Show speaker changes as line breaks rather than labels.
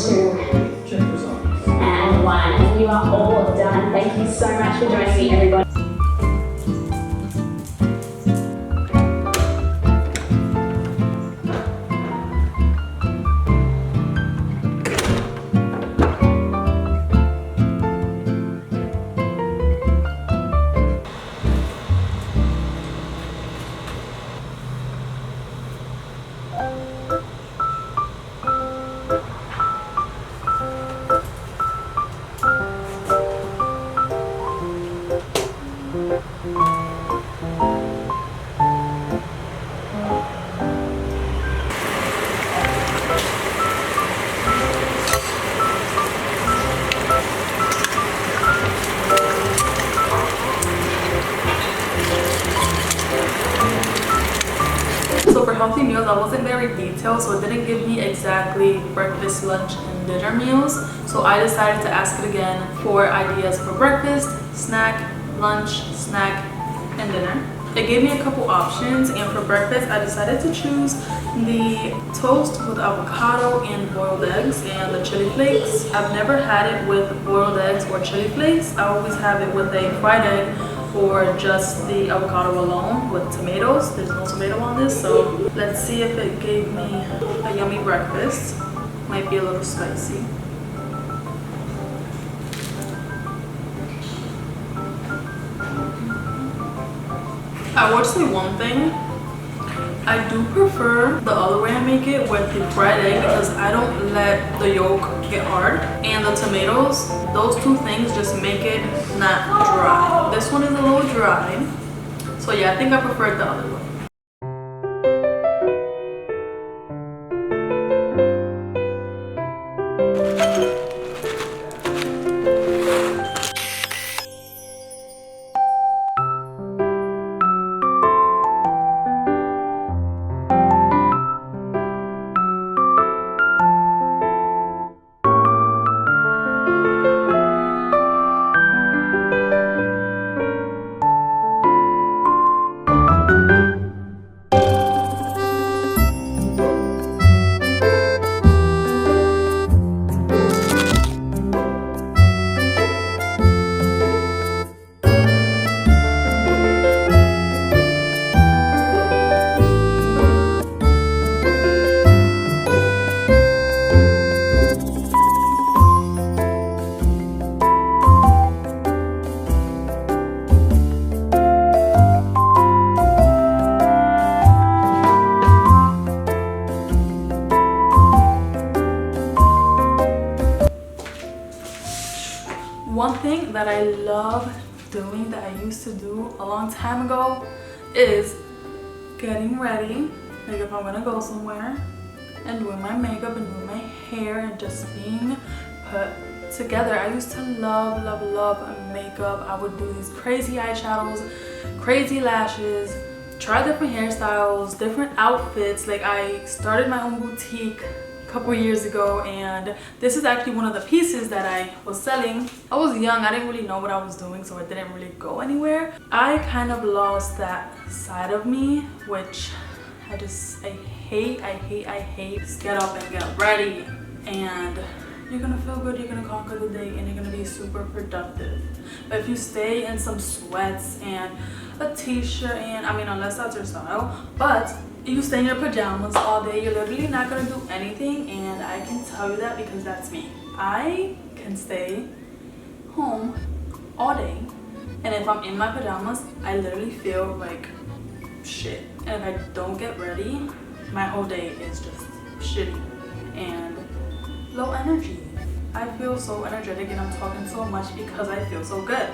two, and one. And you are all done. Thank you so much for joining me, everybody.
So for healthy meals, I wasn't very detailed, so it didn't give me exactly breakfast, lunch, and dinner meals. So I decided to ask it again for ideas for breakfast, snack, lunch, snack, and dinner. It gave me a couple options, and for breakfast, I decided to choose the toast with avocado and boiled eggs and the chili flakes. I've never had it with boiled eggs or chili flakes. I always have it with a fried egg or just the avocado alone with tomatoes. There's no tomato on this, so let's see if it gave me a yummy breakfast. Might be a little spicy. I would say one thing, I do prefer the other way I make it with the fried egg because I don't let the yolk get hard, and the tomatoes, those two things just make it not dry. This one is a little dry, so yeah, I think I prefer the other way. One thing that I love doing that I used to do a long time ago is getting ready, like if I'm gonna go somewhere, and doing my makeup and doing my hair and just being put together. I used to love makeup. I would do these crazy eyeshadows, crazy lashes, try different hairstyles, different outfits. Like I started my own boutique couple years ago, and this is actually one of the pieces that I was selling. I was young, I didn't really know what I was doing, so it didn't really go anywhere. I kind of lost that side of me, which I hate. Just get up and get ready, and you're gonna feel good, you're gonna conquer the day, and you're gonna be super productive. But if you stay in some sweats and a t-shirt, and I mean, unless that's your style, but you stay in your pajamas all day, you're literally not gonna do anything. And I can tell you that because that's me. I can stay home all day, and if I'm in my pajamas, I literally feel like shit. And if I don't get ready, my whole day is just shitty and low energy. I feel so energetic and I'm talking so much because I feel so good.